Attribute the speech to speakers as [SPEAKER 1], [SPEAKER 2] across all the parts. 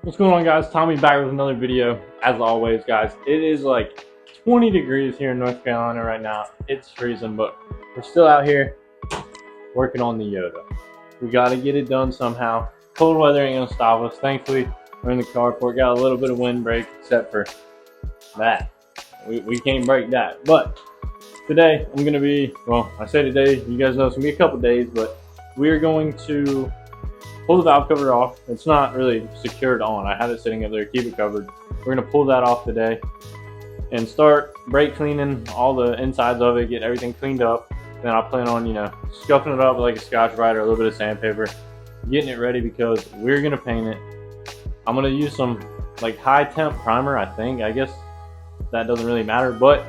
[SPEAKER 1] What's going on, guys? Tommy back with another video. As always, guys, it is like 20 degrees here in North Carolina right now. It's freezing, but we're still out here working on the Yota. We got to get it done somehow. Cold weather ain't gonna stop us. Thankfully, we're in the carport, got a little bit of wind break, except for that. We can't break that. But today, I'm gonna be, well, I say today, you guys know it's gonna be a couple days, but we are going to pull the valve cover off. It's not really secured on. I had it sitting up there, keep it covered. We're gonna pull that off today and start brake cleaning all the insides of it, get everything cleaned up. Then I plan on, scuffing it up with like a Scotch Brite or a little bit of sandpaper, getting it ready because we're gonna paint it. I'm gonna use some like high temp primer, I guess that doesn't really matter, but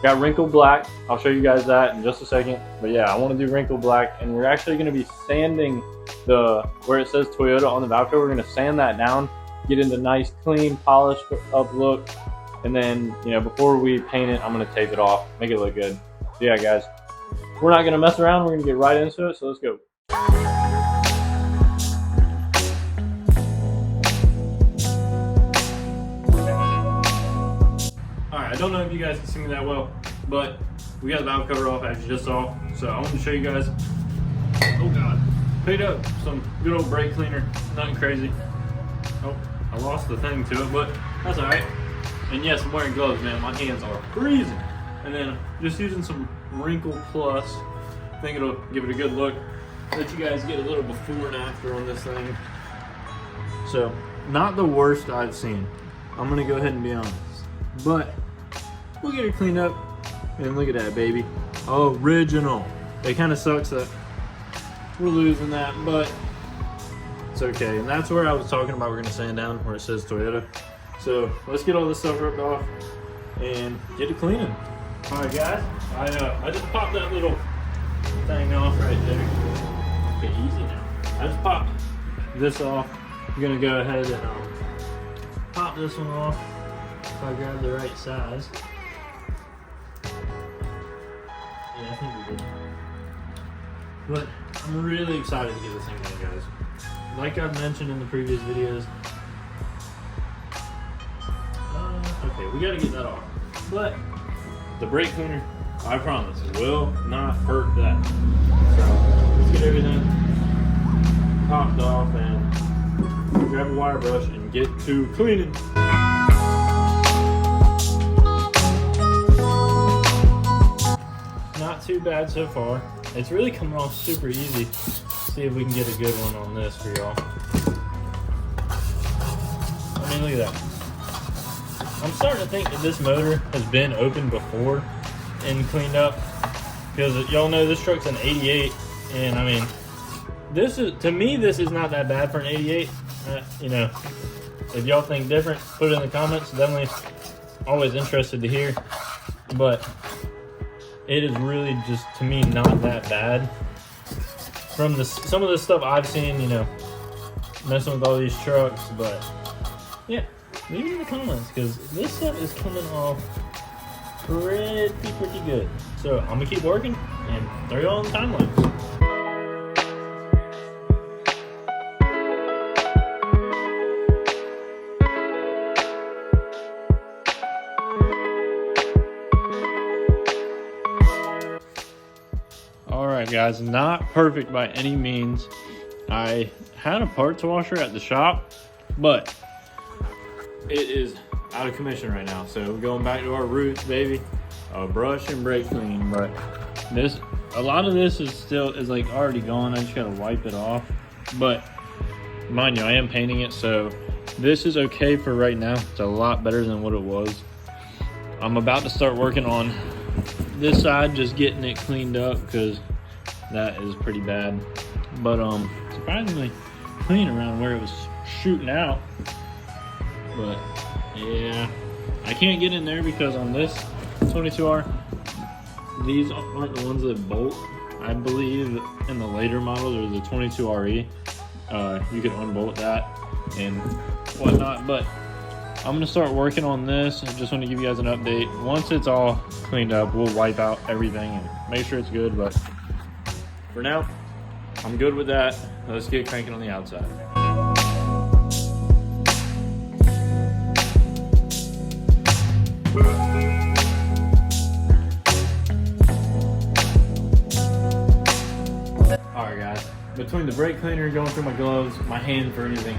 [SPEAKER 1] got wrinkle black. I'll show you guys that in just a second. But yeah, I want to do wrinkle black, and we're actually going to be sanding where it says Toyota on the valve cover. We're going to sand that down, get into nice, clean, polished up look, and then before we paint it, I'm going to tape it off, make it look good. So yeah, guys, we're not going to mess around. We're going to get right into it. So let's go. I don't know if you guys can see me that well, but we got the valve cover off as you just saw. So I want to show you guys. Oh God, picked up some good old brake cleaner, nothing crazy. Oh, I lost the thing to it, but that's all right. And yes, I'm wearing gloves, man. My hands are freezing. And then just using some Wrinkle Plus. I think it'll give it a good look. Let you guys get a little before and after on this thing. So not the worst I've seen. I'm gonna go ahead and be honest, but we'll get it cleaned up, and look at that, baby. Original. It kind of sucks that we're losing that, but it's okay. And that's where I was talking about we're gonna sand down where it says Toyota. So let's get all this stuff ripped off and get it cleaning. All right, guys. I just popped that little thing off right there. Okay, easy now. I just popped this off. I'm gonna go ahead and pop this one off if I grab the right size. Yeah, I think we did. But I'm really excited to get this thing done, guys. Like I've mentioned in the previous videos. Okay, we gotta get that off. But the brake cleaner, I promise, will not hurt that. So let's get everything popped off and grab a wire brush and get to cleaning. Not too bad so far. It's really coming off super easy. Let's see if we can get a good one on this for y'all. I mean, look at that. I'm starting to think that this motor has been opened before and cleaned up, because y'all know this truck's an 88, and I mean, this is, to me, this is not that bad for an 88. If y'all think different, put it in the comments. Definitely always interested to hear, but it is really just, to me, not that bad. From some of the stuff I've seen, messing with all these trucks, but yeah, leave it in the comments, because this stuff is coming off pretty good. So I'm gonna keep working and throw you all on the time lapse. Alright, guys, not perfect by any means. I had a parts washer at the shop, but it is out of commission right now. So we're going back to our roots, baby. Brush and brake clean. But a lot of this is like already gone. I just gotta wipe it off. But mind you, I am painting it, so this is okay for right now. It's a lot better than what it was. I'm about to start working on this side, just getting it cleaned up, because that is pretty bad. But surprisingly clean around where it was shooting out. But yeah, I can't get in there because on this 22R, these aren't the ones that bolt. I believe in the later models, or the 22RE, you can unbolt that and whatnot. But I'm gonna start working on this. I just want to give you guys an update. Once it's all cleaned up, we'll wipe out everything and make sure it's good. But for now, I'm good with that. Let's get cranking on the outside. between the brake cleaner going through my gloves, my hand freezing,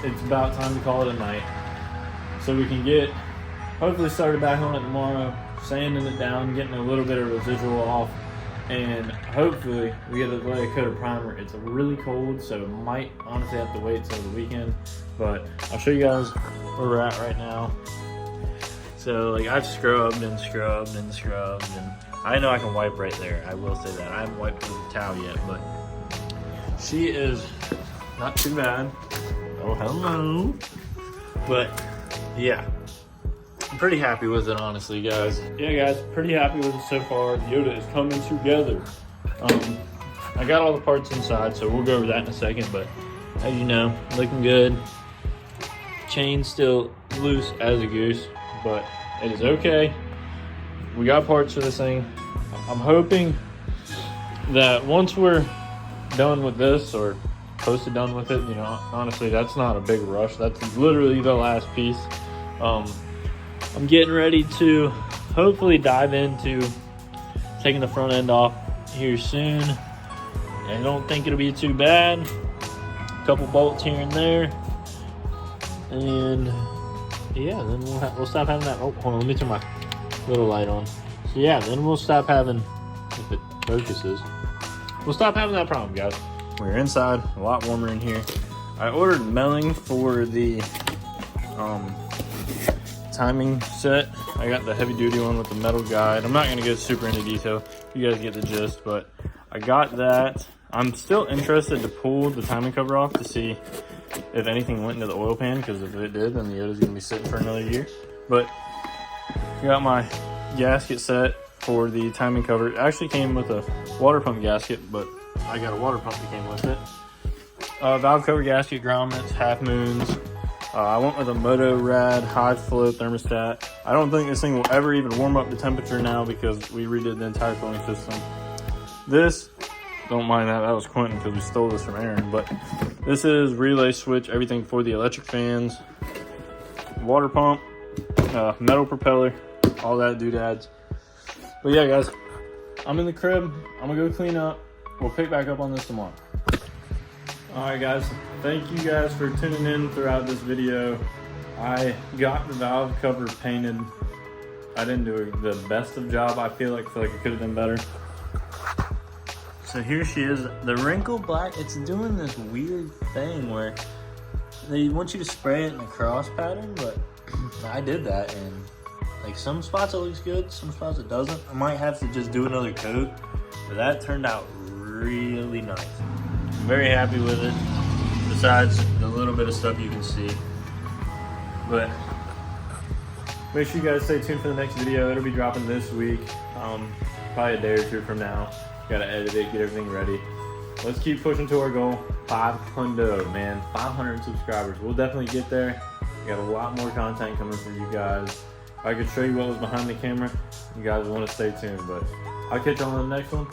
[SPEAKER 1] it's about time to call it a night. So we can get, hopefully started back on it tomorrow, sanding it down, getting a little bit of residual off, and hopefully we get a coat of primer. It's really cold, so might honestly have to wait till the weekend, but I'll show you guys where we're at right now. So like I've scrubbed and scrubbed and scrubbed, and I know I can wipe right there. I will say that. I haven't wiped with a towel yet, but she is not too bad. Oh, hello. But yeah, I'm pretty happy with it, honestly, guys. Yeah, guys, pretty happy with it so far. The Yota is coming together. I got all the parts inside, so we'll go over that in a second, but as you know, looking good. Chain still loose as a goose, but it is okay. We got parts for this thing. I'm hoping that once we're done with this, or close to done with it, you know, honestly, that's not a big rush. That's literally the last piece. I'm getting ready to hopefully dive into taking the front end off here soon. I don't think it'll be too bad. A couple bolts here and there, and yeah, then we'll stop having that. Oh, hold on, let me turn my little light on. So yeah, then we'll stop having, if it focuses, we'll stop having that problem, guys. We're inside, a lot warmer in here. I ordered melling for the timing set. I got the heavy duty one with the metal guide. I'm not gonna get super into detail. You guys get the gist, but I got that. I'm still interested to pull the timing cover off to see if anything went into the oil pan, because if it did, then the Yota's gonna be sitting for another year. But I got my gasket set for the timing cover. It actually came with a water pump gasket, but I got a water pump that came with it. Valve cover gasket, grommets, half moons. I went with a Moto Rad high flow thermostat. I don't think this thing will ever even warm up the temperature now because we redid the entire cooling system. This, don't mind that, that was Quentin because we stole this from Aaron, but this is relay switch, everything for the electric fans, water pump, metal propeller, all that doodads. But yeah, guys, I'm in the crib. I'm gonna go clean up. We'll pick back up on this tomorrow. All right, guys, thank you guys for tuning in throughout this video. I got the valve cover painted. I didn't do the best of job. I feel like I could have done better. So here she is, the wrinkle black. It's doing this weird thing where they want you to spray it in a cross pattern, but I did that, and like some spots it looks good, some spots it doesn't. I might have to just do another coat, but that turned out really nice. I'm very happy with it, besides the little bit of stuff you can see. But make sure you guys stay tuned for the next video. It'll be dropping this week, probably a day or two from now. Gotta edit it, get everything ready. Let's keep pushing to our goal, 500, man, 500 subscribers. We'll definitely get there. We got a lot more content coming for you guys. If I could show you what was behind the camera, you guys want to stay tuned, but I'll catch you on the next one.